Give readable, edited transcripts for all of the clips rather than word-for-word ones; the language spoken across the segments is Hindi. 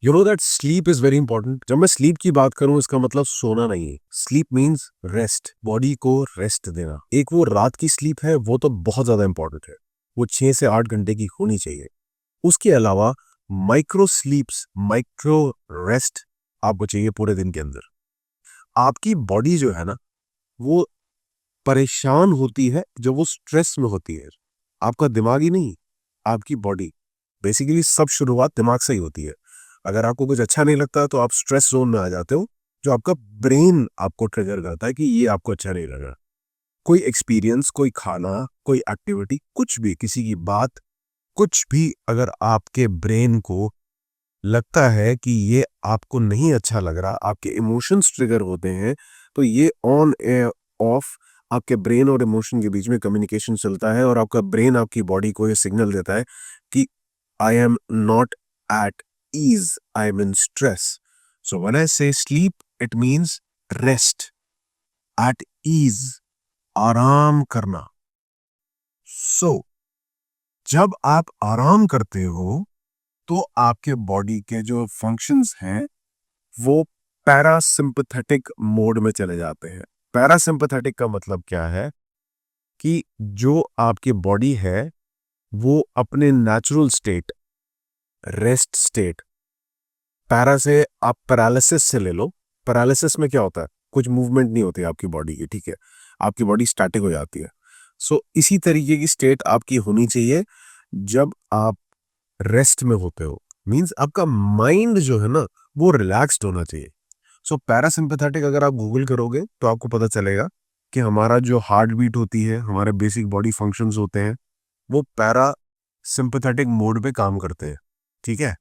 You know that sleep is very important. जब मैं स्लीप की बात करूं, इसका मतलब सोना नहीं है। स्लीप मीन्स रेस्ट, बॉडी को रेस्ट देना। एक वो रात की स्लीप है, वो तो बहुत ज्यादा इंपॉर्टेंट है, वो 6 से 8 घंटे की होनी चाहिए। उसके अलावा माइक्रो स्लीप्स, माइक्रो रेस्ट आपको चाहिए पूरे दिन के अंदर। आपकी बॉडी जो है ना, वो परेशान होती है जब वो स्ट्रेस में होती है। आपका दिमाग ही नहीं, आपकी बॉडी। बेसिकली सब शुरुआत दिमाग से ही होती है। अगर आपको कुछ अच्छा नहीं लगता तो आप स्ट्रेस जोन में आ जाते हो, जो आपका ब्रेन आपको ट्रिगर करता है कि ये आपको अच्छा नहीं लग रहा। कोई एक्सपीरियंस, कोई खाना, कोई एक्टिविटी, कुछ भी, किसी की बात, कुछ भी अगर आपके ब्रेन को लगता है कि ये आपको नहीं अच्छा लग रहा, आपके इमोशंस ट्रिगर होते हैं, तो ये ऑन एयर ऑफ आपके ब्रेन और इमोशन के बीच में कम्युनिकेशन चलता है, और आपका ब्रेन आपकी बॉडी को ये सिग्नल देता है कि I am not at ease, I am in stress. So when I say sleep, it means rest, at ease, आराम करना। सो जब आप आराम करते हो तो आपके बॉडी के जो फंक्शंस हैं वो पैरासिम्पथेटिक मोड में चले जाते हैं। पैरासिम्पथेटिक का मतलब क्या है कि जो आपकी बॉडी है वो अपने natural state, rest state, para से आप पैरालिसिस से ले लो। पैरालिसिस में क्या होता है, कुछ मूवमेंट नहीं होती आपकी बॉडी की, ठीक है, आपकी बॉडी स्टैटिक हो जाती है। सो इसी तरीके की स्टेट आपकी होनी चाहिए जब आप रेस्ट में होते हो। मींस आपका माइंड जो है ना, वो रिलैक्स्ड होना चाहिए। सो पैरासिम्पथेटिक अगर आप गूगल करोगे तो आपको पता चलेगा कि हमारा जो हार्ट बीट होती है, हमारे बेसिक बॉडी फंक्शंस होते हैं, वो पैरा सिंपथेटिक मोड पे काम करते हैं, ठीक है।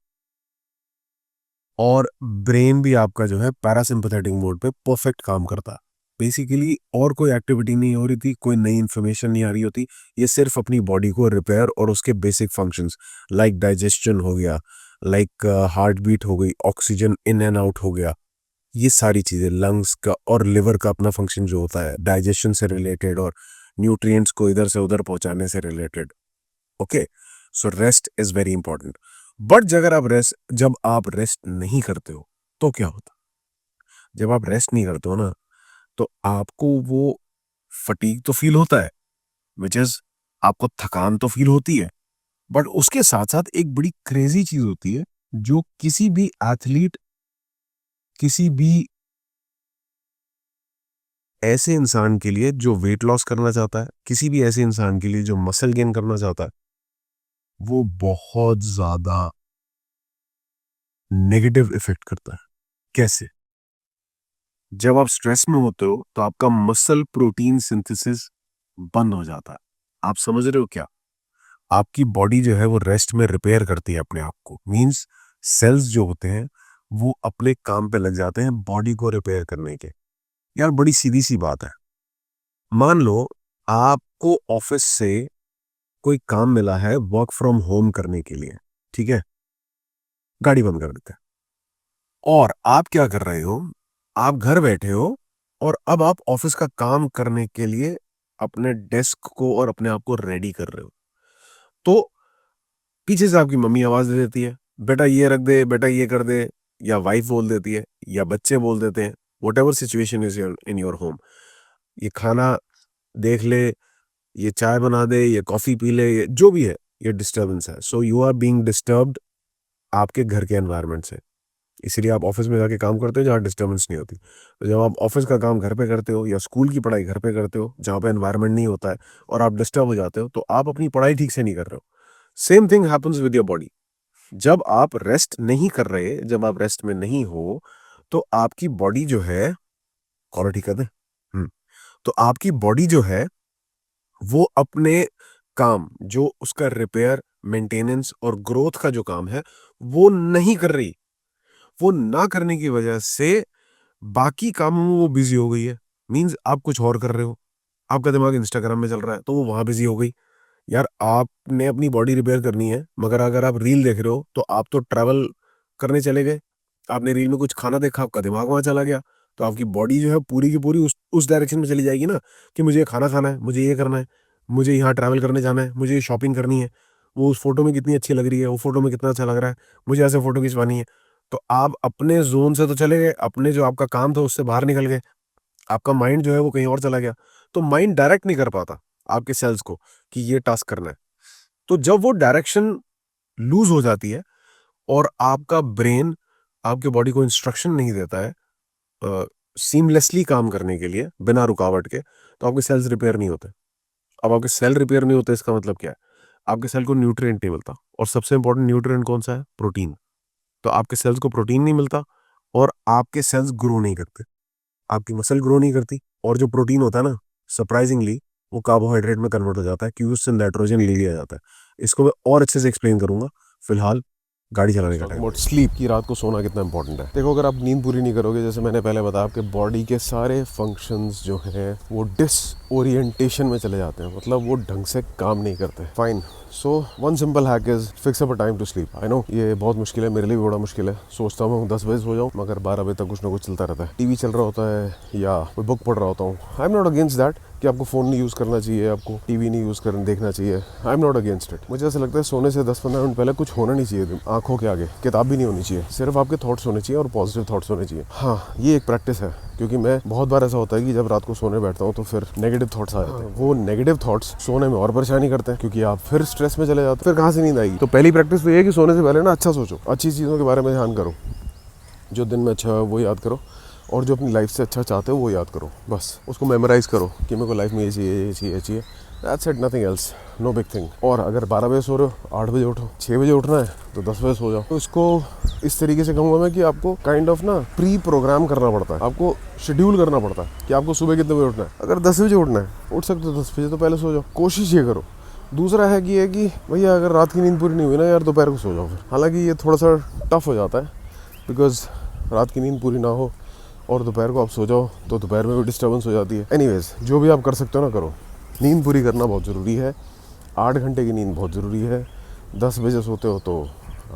और ब्रेन भी आपका जो है पैरासिम्पथेटिक मोड पे परफेक्ट काम करता है। बेसिकली और कोई एक्टिविटी नहीं हो रही थी, कोई नई इंफॉर्मेशन नहीं आ रही होती, ये सिर्फ अपनी बॉडी को रिपेयर और उसके बेसिक फंक्शंस लाइक डाइजेशन हो गया, लाइक हार्ट बीट हो गई, ऑक्सीजन इन एंड आउट हो गया, ये सारी चीजें, लंग्स का और लिवर का अपना फंक्शन जो होता है डाइजेशन से रिलेटेड और न्यूट्रिएंट्स को इधर से उधर पहुंचाने से related. Okay, so rest is very important. But जब आप रेस्ट नहीं करते हो तो क्या होता? जब आप रेस्ट नहीं करते हो ना, तो आपको वो फटीग तो फील होता है, विच इज, आपको थकान तो फील होती है। बट उसके साथ साथ एक बड़ी क्रेजी चीज होती है, जो किसी भी एथलीट, किसी भी ऐसे इंसान के लिए जो वेट लॉस करना चाहता है, किसी भी ऐसे इंसान के लिए जो मसल गेन करना चाहता है, वो बहुत ज्यादा नेगेटिव इफेक्ट करता है। कैसे? जब आप स्ट्रेस में होते हो तो आपका मसल प्रोटीन सिंथेसिस बंद हो जाता है। आप समझ रहे हो क्या? आपकी बॉडी जो है वो रेस्ट में रिपेयर करती है अपने आप को। मींस सेल्स जो होते हैं वो अपने काम पे लग जाते हैं बॉडी को रिपेयर करने के। यार बड़ी सीधी सी बात है। मान लो आपको ऑफिस से कोई काम मिला है वर्क फ्रॉम होम करने के लिए, ठीक है, गाड़ी बंद कर देते हैं। और आप क्या कर रहे हो, आप घर बैठे हो और अब आप ऑफिस का काम करने के लिए अपने डेस्क को और अपने आप को रेडी कर रहे हो। तो पीछे से आपकी मम्मी आवाज दे देती है, बेटा ये रख दे, बेटा ये कर दे, या वाइफ बोल देती है, या बच्चे बोल देते हैं, what ever situation is in your home, ये खाना देख ले, ये चाय बना दे, ये कॉफी पी ले, ये जो भी है, ये डिस्टर्बेंस है। So you are being disturbed आपके घर के एनवायरनमेंट से। इसीलिए आप ऑफिस में जाके काम करते हो जहाँ डिस्टर्बेंस नहीं होती। तो जब आप ऑफिस का काम घर पे करते हो या स्कूल की पढ़ाई घर पे करते हो जहाँ पे एनवायरनमेंट नहीं होता है और आप डिस्टर्ब हो जाते हो, तो आप अपनी पढ़ाई ठीक से नहीं कर रहे हो। Same thing happens with your body. जब आप रेस्ट नहीं कर रहे, जब आप रेस्ट में नहीं हो, तो आपकी बॉडी जो है, और ठीक है, तो आपकी बॉडी जो है वो अपने काम, जो उसका रिपेयर, मेंटेनेंस और ग्रोथ का जो काम है, वो नहीं कर रही। वो ना करने की वजह से बाकी कामों में वो बिजी हो गई है। मींस आप कुछ और कर रहे हो, आपका दिमाग इंस्टाग्राम में चल रहा है तो वो वहां बिजी हो गई। यार आपने अपनी बॉडी रिपेयर करनी है, मगर अगर आप रील देख रहे हो तो आप तो ट्रैवल करने चले गए, आपने रील में कुछ खाना देखा, आपका दिमाग वहां चला गया, तो आपकी बॉडी जो है पूरी की पूरी उस डायरेक्शन में चली जाएगी ना, कि मुझे ये खाना खाना है, मुझे ये करना है, मुझे यहाँ ट्रैवल करने जाना है, मुझे ये शॉपिंग करनी है, वो उस फोटो में कितनी अच्छी लग रही है, वो फोटो में कितना अच्छा लग रहा है, मुझे ऐसे फोटो खिंचवानी है। तो आप अपने जोन से तो चले गए, अपने जो आपका काम था उससे बाहर निकल गए, आपका माइंड जो है वो कहीं और चला गया। तो माइंड डायरेक्ट नहीं कर पाता आपके सेल्स को कि ये टास्क करना है। तो जब वो डायरेक्शन लूज हो जाती है और आपका ब्रेन आपके बॉडी को इंस्ट्रक्शन नहीं देता है सीमलेसली काम करने के लिए बिना रुकावट के, तो आपके सेल्स रिपेयर नहीं होते। अब आपके सेल रिपेयर नहीं होते इसका मतलब क्या है? आपके सेल को न्यूट्रिएंट नहीं मिलता, और सबसे इंपॉर्टेंट न्यूट्रिएंट कौन सा है? प्रोटीन। तो आपके सेल्स को प्रोटीन नहीं मिलता और आपके सेल्स ग्रो नहीं करते, आपकी मसल ग्रो नहीं करती, और जो प्रोटीन होता है ना, सरप्राइजिंगली वो कार्बोहाइड्रेट में कन्वर्ट हो जाता है क्योंकि उससे नाइट्रोजन ले लिया जाता है। इसको मैं और अच्छे से एक्सप्लेन करूंगा, फिलहाल गाड़ी चलाने का टाइम। स्लीप की रात को सोना कितना इंपॉर्टेंट है। देखो, अगर आप नींद पूरी नहीं करोगे, जैसे मैंने पहले बताया, आपके बॉडी के सारे फंक्शंस जो हैं वो डिसओरिएंटेशन में चले जाते हैं, मतलब वो ढंग से काम नहीं करते। Fine, so one simple hack is fix up a time to sleep. I know ये बहुत मुश्किल है, मेरे लिए भी बड़ा मुश्किल है। सोचता हूँ 10 बजे सो जाऊँ, मगर 12 बजे तक कुछ ना कुछ चलता रहता है। टीवी चल रहा होता है या कोई बुक पढ़ रहा होता हूँ। आई एम नॉट अगेंस्ट दैट कि आपको फ़ोन नहीं यूज़ करना चाहिए, आपको टीवी नहीं यूज़ करना देखना चाहिए। आई एम नॉट अगेंस्ट इट। मुझे ऐसा लगता है सोने से 10-15 मिनट पहले कुछ होना नहीं चाहिए आंखों के आगे, किताब भी नहीं होनी चाहिए, सिर्फ आपके थॉट्स होने चाहिए और पॉजिटिव थॉट्स होने चाहिए। हाँ, ये एक प्रैक्टिस है, क्योंकि मैं बहुत बार ऐसा होता है कि जब रात को सोने बैठता हूँ तो फिर नेगेटिव थॉट्स आ जाते हैं। वो नेगेटिव थॉट्स सोने में और परेशानी करते हैं, क्योंकि आप फिर स्ट्रेस में चले जाते हैं, फिर कहाँ से नींद आएगी। तो पहली प्रैक्टिस तो ये है कि सोने से पहले ना अच्छा सोचो, अच्छी चीज़ों के बारे में ध्यान करो, जो दिन में अच्छा है वो याद करो, और जो अपनी लाइफ से अच्छा चाहते हो वो याद करो। बस उसको मेमोराइज़ करो कि मेरे को लाइफ में ये चाहिए, ये चाहिए, ये चाहिए। That's it, nothing else, no big thing. और अगर 12 बजे सो रहे हो, 8 बजे उठो, 6 बजे उठना है तो 10 बजे सो जाओ। तो इसको इस तरीके से कहूँगा मैं कि आपको काइंड ऑफ ना प्री प्रोग्राम करना पड़ता है, आपको शेड्यूल करना पड़ता है कि आपको सुबह कितने बजे उठना है। अगर 10 बजे उठना है, उठ सकते हो 10 बजे तो पहले सो जाओ, कोशिश ये करो। दूसरा है कि भैया अगर रात की नींद पूरी नहीं हुई ना यार, दोपहर को सो जाओ फिर। हालांकि ये थोड़ा सा टफ हो जाता है, बिकॉज रात की नींद पूरी ना हो और दोपहर को आप सो जाओ तो दोपहर में भी डिस्टर्बेंस हो जाती है। एनीवेज, जो भी आप कर सकते हो ना करो, नींद पूरी करना बहुत ज़रूरी है। 8 घंटे की नींद बहुत ज़रूरी है। 10 बजे सोते हो तो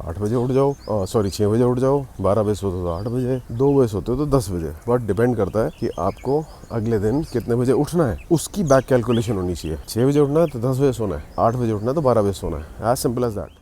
8 बजे उठ जाओ, 6 बजे उठ जाओ। 12 बजे सोते हो तो 8 बजे, 2 बजे सोते हो तो 10 बजे। बट डिपेंड करता है कि आपको अगले दिन कितने बजे उठना है, उसकी बैक कैलकुलेशन होनी चाहिए। 6 बजे उठना है तो 10 बजे सोना है, 8 बजे उठना है तो 12 बजे सोना है, एज सिंपल एज दैट।